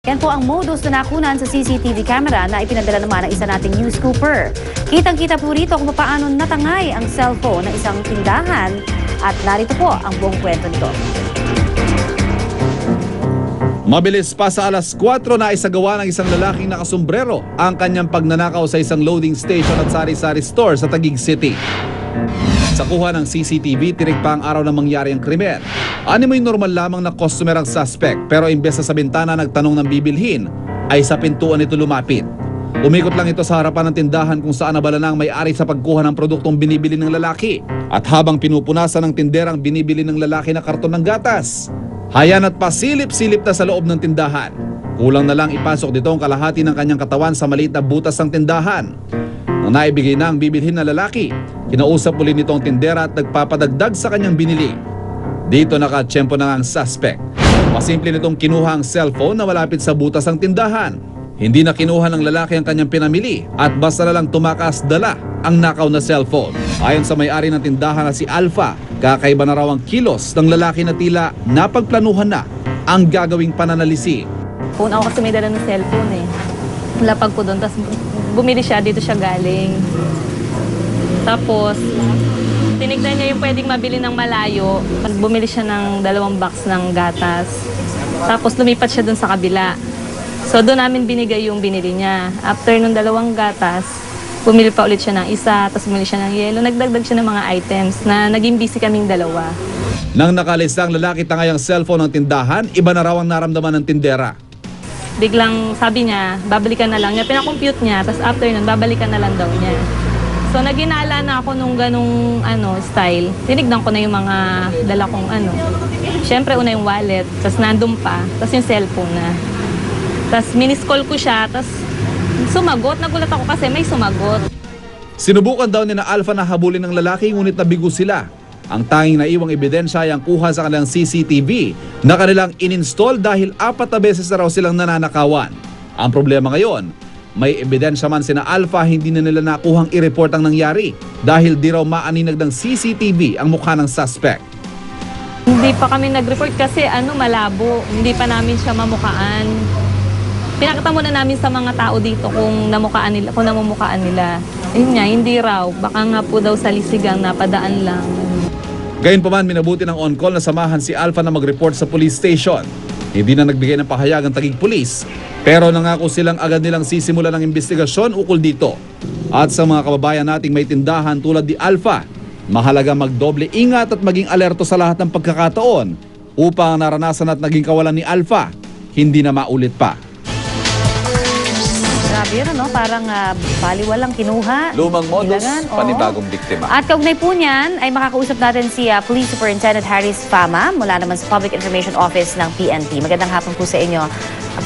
Yan po ang modus na nakunan sa CCTV camera na ipinadala naman ng isa nating news scooper. Kitang-kita po rito kung paano natangay ang cellphone ng isang tindahan at narito po ang buong kwento nito. Mabilis pa sa alas 4 na isagawa ng isang lalaking nakasombrero ang kanyang pagnanakaw sa isang loading station at sari-sari store sa Taguig City. Sa kuha ng CCTV, tirik pa ang araw na mangyari ang krimen. Animoy normal lamang na customer ang suspect pero imbes na sa bintana nagtanong ng bibilhin, ay sa pintuan ito lumapit. Umikot lang ito sa harapan ng tindahan kung saan nabala na ang may-ari sa pagkuha ng produktong binibili ng lalaki. At habang pinupunasan ng tinderang binibili ng lalaki na karton ng gatas, hayan at pasilip-silip na sa loob ng tindahan. Kulang na lang ipasok dito ang kalahati ng kanyang katawan sa maliit na butas ng tindahan. Nang naibigay na ang bibilhin na lalaki, kinausap uli nito ang tindera at nagpapadagdag sa kanyang binili. Dito nakatsyempo na ang suspect. Masimple nitong kinuha ang cellphone na malapit sa butas ng tindahan. Hindi na kinuha ng lalaki ang kanyang pinamili at basta na lang tumakas dala ang nakaw na cellphone. Ayon sa may-ari ng tindahan na si Alpha, kakaiba na raw ang kilos ng lalaki na tila napagplanuhan na ang gagawing pananalisi. Phone ako kasi may dala ng cellphone eh. Lapag ko doon, tapos bumili siya, dito siya galing. Tapos, tinignan niya yung pwedeng mabili ng malayo. Bumili siya ng 2 box ng gatas. Tapos lumipat siya doon sa kabila. So doon namin binigay yung binili niya. After nung 2 gatas, bumili pa ulit siya ng isa, tapos bumili siya ng yelo. Nagdagdag siya ng mga items na naging busy kaming 2. Nang nakalista ang lalaki tangay ang cellphone ng tindahan, iba na raw ang naramdaman ng tindera. Biglang sabi niya, babalikan na lang niya. Pinakompute niya, tapos after nun, babalikan na lang daw niya. So naginala na ako nung ganung style. Tinignan ko na yung mga dala kong Siyempre una yung wallet, tapos nandun pa, tapos yung cellphone na. Tapos miniscall ko siya, tapos sumagot. Nagulat ako kasi may sumagot. Sinubukan daw ni na Alpha na habulin ng lalaki ngunit nabigo sila. Ang tanging naiwang ebidensya ay ang kuha sa kanilang CCTV na kanilang in-install dahil 4 na beses na raw silang nananakawan. Ang problema ngayon, may ebidensya man sina Alpha, hindi na nila nakuhang i-report ang nangyari dahil di raw maaninag ng CCTV ang mukha ng suspect. Hindi pa kami nag-report kasi malabo. Hindi pa namin siya mamukaan. Pinakita muna namin sa mga tao dito kung namumukaan nila. Yun nga, hindi raw. Baka nga po daw sa lisigang napadaan lang. Gayunpaman, minabuti ng on-call na samahan si Alpha na mag-report sa police station. Hindi na nagbigay ng pahayag ang Taguig Police, pero nangako silang agad nilang sisimulan ng investigasyon ukol dito. At sa mga kababayan nating may tindahan tulad ni Alpha, mahalaga magdoble ingat at maging alerto sa lahat ng pagkakataon upang naranasan at naging kawalan ni Alpha hindi na maulit pa. Grabe yun, parang baliwalang kinuha. Lumang modus, Ilangan, panibagong biktima. At kaugnay po niyan ay makakausap natin si Police Superintendent Harris Fama mula naman sa Public Information Office ng PNP. Magandang hapon po sa inyo,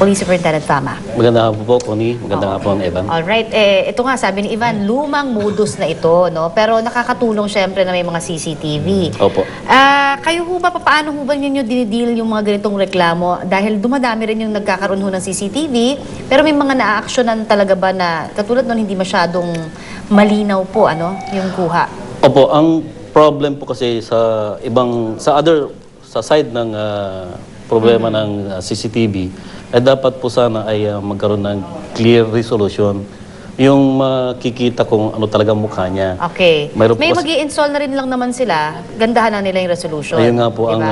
Police Superintendent Fama. Magandang hapon po, Connie. Magandang hapon, Evan. Alright, ito nga sabi ni Ivan, lumang modus na ito, no? Pero nakakatulong syempre na may mga CCTV. Opo. Kayo ho ba, paano ho ba ninyo dinidil yung mga ganitong reklamo? Dahil dumadami rin yung nagkakaroon ho ng CCTV, pero may mga na-actionan talaga ba na katulad nun hindi masyadong malinaw po, yung kuha? Opo, ang problem po kasi sa side ng problema ng CCTV, ay dapat po sana ay magkaroon ng clear resolution. Yung makikita kung ano talagang mukha niya. Okay. May po mag-i-install na rin lang naman sila, gandahan na nila yung resolution. Ayun nga po diba? ang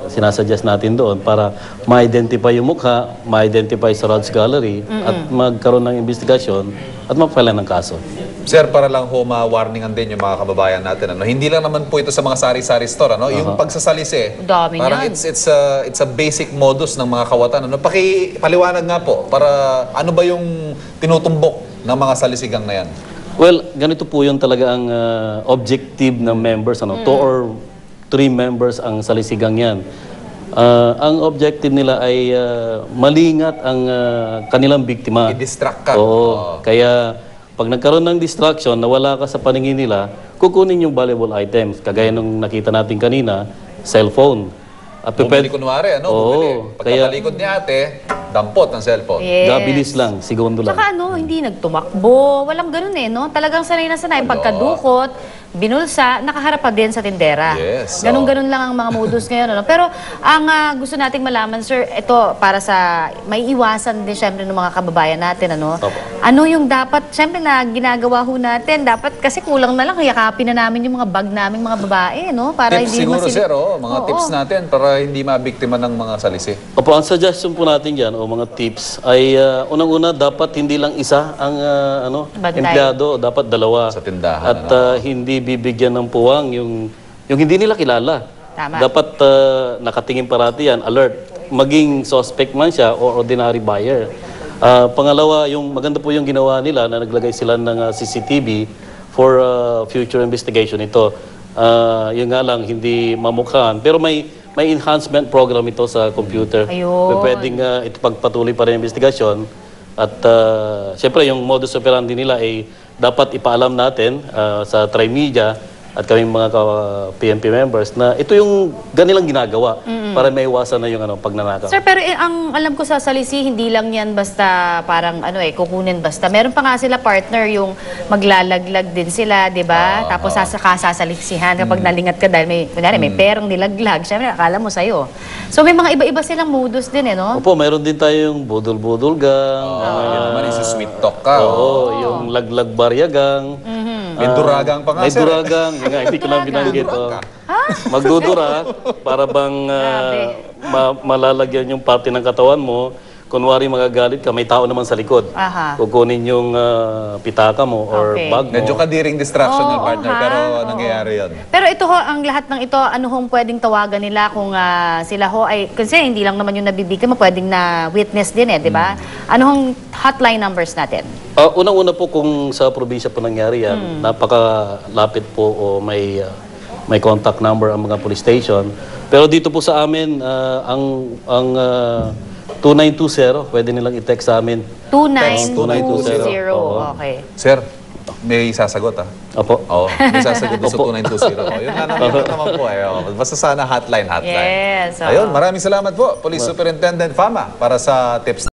sinasuggest natin doon para ma-identify yung mukha, ma-identify sa Rods Gallery, at magkaroon ng investigasyon at mapapala ng kaso. Sir, para lang ho ma-warningan din yung mga kababayan natin. Hindi lang naman po ito sa mga sari-sari store. Yung pagsasalisi, Dami parang yan. it's a basic modus ng mga kawatan. Paliwanag nga po, para ano ba yung tinutumbok ng mga salisigang na yan? Well, ganito po yun talaga ang objective ng members. 2 or 3 members ang salisigang yan. Ang objective nila ay malingat ang kanilang biktima. I-distract ka. Oo. Kaya pag nagkaroon ng distraction, nawala ka sa paningin nila, kukunin yung valuable items. Kagaya nung nakita natin kanina, cellphone. Bumili kunwari, bumili. Kaya Pagkatalikod ni ate, dampot ang cellphone. Yes. gabilis lang, segundo lang. Tsaka hindi nagtumakbo, walang ganun no? Talagang sanay na sanay, pagkadukot, binulsa, nakaharap pa din sa tindera. Yes, Ganun-ganun lang ang mga modus ngayon. Ano? Pero ang gusto nating malaman, sir, ito para sa may iwasan din syempre ng mga kababayan natin. Ano? Opo. Ano yung dapat, syempre na ginagawa ho natin, dapat kasi kulang na lang, yakapin na namin yung mga bag naming mga babae, no? Para Tips hindi siguro, sir, mga Oo. tips natin para hindi mabiktima ng mga salisi. Opo, ang suggestion po natin dyan, o mga tips, ay unang-una, dapat hindi lang isa ang Bantay. empleyado, dapat dalawa. Sa tindahan, At hindi bibigyan ng puwang yung hindi nila kilala. Tama. Dapat nakatingin parati yan, alert. Maging suspect man siya o ordinary buyer. Pangalawa, maganda po yung ginawa nila na naglagay sila ng CCTV for future investigation ito. Yun nga lang, hindi mamukhaan. Pero may enhancement program ito sa computer. Ayun. Pwedeng ito pagpatuloy pa rin ang investigasyon. At siyempre, yung modus operandi nila ay dapat ipaalam natin sa Trimedia at kaming mga PNP members na ito yung ganilang ginagawa para maiwasan na yung pagnanakaw. Sir, pero ang alam ko sa salisi, hindi lang yan basta parang kukunin basta. Meron pa nga sila partner yung maglalaglag din sila, di ba? Tapos sasaliksihan kapag nalingat ka dahil may perang nilaglag. Siyempre, akala mo sa'yo. So may mga iba-iba silang modus din, no? Opo, mayroon din tayong budol-budol gang. Yan naman yung sweet talk ka. Oo, yung laglag barya gang. May duragang pa nga, May sir. duragang. Yun nga, hindi ko lang binanggit. Magdudura para bang malalagyan yung parte ng katawan mo. Kunwari magagalit ka, may tao naman sa likod. Aha. Kukunin yung pitaka mo or Okay. bag mo. Medyo kadiring distraction yung Oo, partner, ha? pero Oo. nangyayari yun. Pero ito ho, ang lahat ng ito, ano hong pwedeng tawagan nila kung sila ho ay, kasi hindi lang naman yung nabibigyan, pwedeng na witness din di ba? Ano hong hotline numbers natin? Unang-una po kung sa probinsya po nangyari yan, napakalapit po o may contact number ang mga police station. Pero dito po sa amin, ang 2920, pwede nilang i-text sa amin. 2920. Oo. Okay. Sir, may sasagot Opo. Oo, may sasagot doon sa 2920. Yun naman po. Basta sana hotline. Yes. Ayun, maraming salamat po, Police Superintendent Fama, para sa tips.